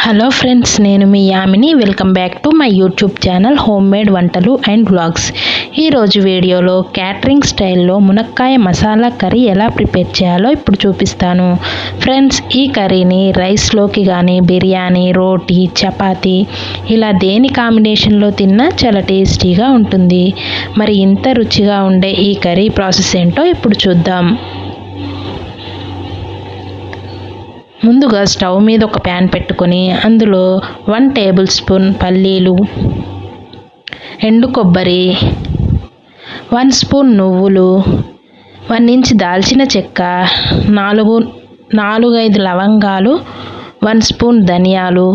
Hello friends, నేను మీ Yamini. Welcome back to my YouTube channel home made వంటలు and vlogs. ఈరోజు వీడియోలో క్యాటరింగ్ స్టైల్లో మునక్కాయ మసాలా కర్రీ ఎలా ప్రిపేర్ చేయాలో ఇప్పుడు చూపిస్తాను. ఫ్రెండ్స్, ఈ కర్రీని రైస్లోకి కానీ బిర్యానీ, రోటీ, చపాతీ ఇలా దేని కాంబినేషన్లో తిన్నా చాలా టేస్టీగా ఉంటుంది. మరి ఇంత రుచిగా ఉండే ఈ కర్రీ ప్రాసెస్ ఏంటో ఇప్పుడు చూద్దాం. ముందుగా స్టవ్ మీద ఒక ప్యాన్ పెట్టుకొని అందులో 1 టేబుల్ స్పూన్ పల్లీలు, ఎండు కొబ్బరి, 1 స్పూన్ నువ్వులు, 1 ఇంచ్ దాల్చిన చెక్క, 4-5 లవంగాలు, 1 స్పూన్ ధనియాలు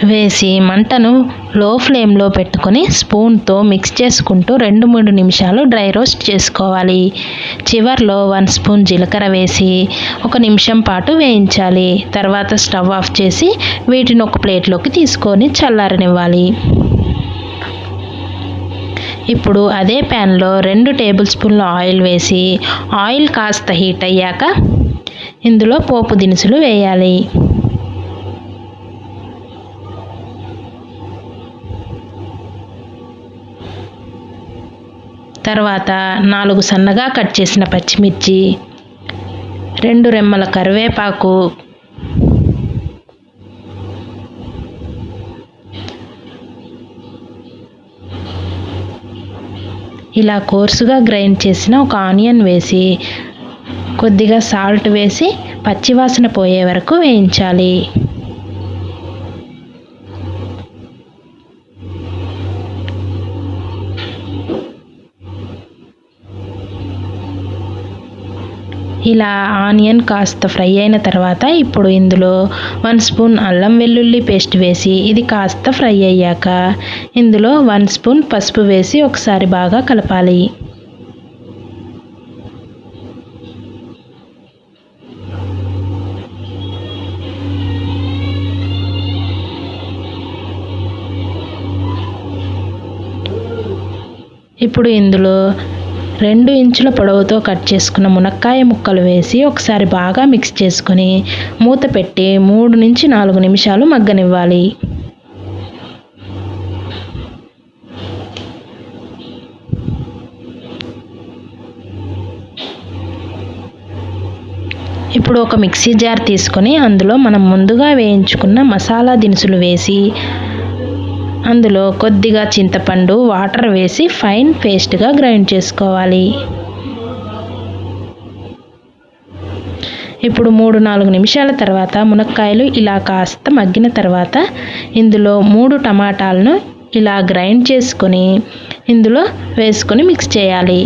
వేసి మంటను లో ఫ్లేమ్లో పెట్టుకొని స్పూన్తో మిక్స్ చేసుకుంటూ 2-3 నిమిషాలు డ్రై రోస్ట్ చేసుకోవాలి. చివర్లో 1 స్పూన్ జీలకర్ర వేసి 1 నిమిషం పాటు వేయించాలి. తర్వాత స్టవ్ ఆఫ్ చేసి వీటిని ఒక ప్లేట్లోకి తీసుకొని చల్లారనివ్వాలి. ఇప్పుడు అదే ప్యాన్లో 2 టేబుల్ స్పూన్ల ఆయిల్ వేసి ఆయిల్ కాస్త హీట్ అయ్యాక ఇందులో పోపు దినుసులు వేయాలి. తర్వాత 4 సన్నగా కట్ చేసిన పచ్చిమిర్చి, 2 రెమ్మల కరివేపాకు, ఇలా కోర్సుగా గ్రైండ్ చేసిన ఒక ఆనియన్ వేసి కొద్దిగా సాల్ట్ వేసి పచ్చివాసన పోయే వరకు వేయించాలి. ఇలా ఆనియన్ కాస్త ఫ్రై అయిన తర్వాత ఇప్పుడు ఇందులో 1 స్పూన్ అల్లం వెల్లుల్లి పేస్ట్ వేసి ఇది కాస్త ఫ్రై అయ్యాక ఇందులో 1 స్పూన్ పసుపు వేసి ఒకసారి బాగా కలపాలి. ఇప్పుడు ఇందులో 2 ఇంచుల పొడవుతో కట్ చేసుకున్న మునక్కాయ ముక్కలు వేసి ఒకసారి బాగా మిక్స్ చేసుకొని మూత పెట్టి 3 నుంచి 4 నిమిషాలు మగ్గనివ్వాలి. ఇప్పుడు ఒక మిక్సీ జార్ తీసుకొని అందులో మనం ముందుగా వేయించుకున్న మసాలా దినుసులు వేసి అందులో కొద్దిగా చింతపండు, వాటర్ వేసి ఫైన్ పేస్ట్గా గ్రైండ్ చేసుకోవాలి. ఇప్పుడు 3-4 నిమిషాల తర్వాత మునక్కాయలు ఇలా కాస్త మగ్గిన తర్వాత ఇందులో 3 టమాటాలను ఇలా గ్రైండ్ చేసుకొని ఇందులో వేసుకొని మిక్స్ చేయాలి.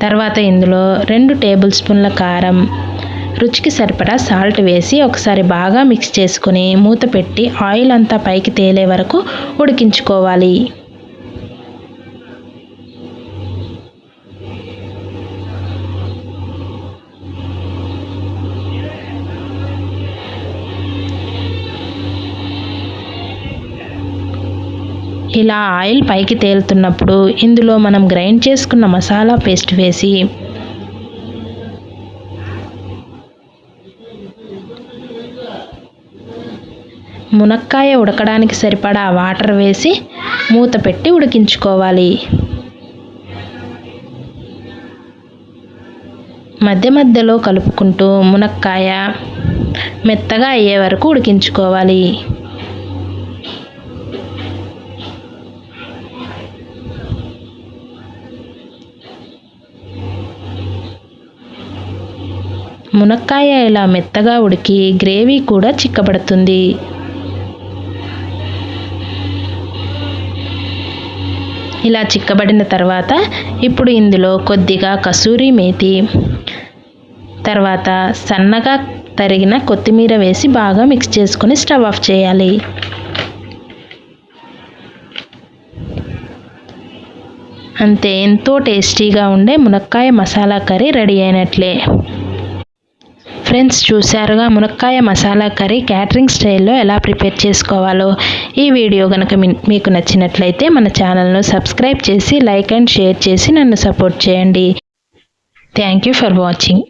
తర్వాత ఇందులో 2 టేబుల్ స్పూన్ల కారం, రుచికి సరిపడా సాల్ట్ వేసి ఒకసారి బాగా మిక్స్ చేసుకొని మూత పెట్టి ఆయిల్ అంతా పైకి తేలే వరకు ఉడికించుకోవాలి. ఇలా ఆయిల్ పైకి తేలుతున్నప్పుడు ఇందులో మనం గ్రైండ్ చేసుకున్న మసాలా పేస్ట్ వేసి మునక్కాయ ఉడకడానికి సరిపడా వాటర్ వేసి మూత పెట్టి ఉడికించుకోవాలి. మధ్య మధ్యలో కలుపుకుంటూ మునక్కాయ మెత్తగా అయ్యే వరకు ఉడికించుకోవాలి. మునక్కాయ ఇలా మెత్తగా ఉడికి గ్రేవీ కూడా చిక్కబడుతుంది. ఇలా చిక్కబడిన తర్వాత ఇప్పుడు ఇందులో కొద్దిగా కసూరి మేతి, తర్వాత సన్నగా తరిగిన కొత్తిమీర వేసి బాగా మిక్స్ చేసుకొని స్టవ్ ఆఫ్ చేయాలి. అంతే, ఎంతో టేస్టీగా ఉండే మునక్కాయ మసాలా కర్రీ రెడీ అయినట్లే. ఫ్రెండ్స్, చూశారుగా మునక్కాయ మసాలా కర్రీ క్యాటరింగ్ స్టైల్లో ఎలా ప్రిపేర్ చేసుకోవాలో. ఈ వీడియో కనుక మీకు నచ్చినట్లయితే మన ఛానల్ను సబ్స్క్రైబ్ చేసి లైక్ అండ్ షేర్ చేసి నన్ను సపోర్ట్ చేయండి. Thank you for watching.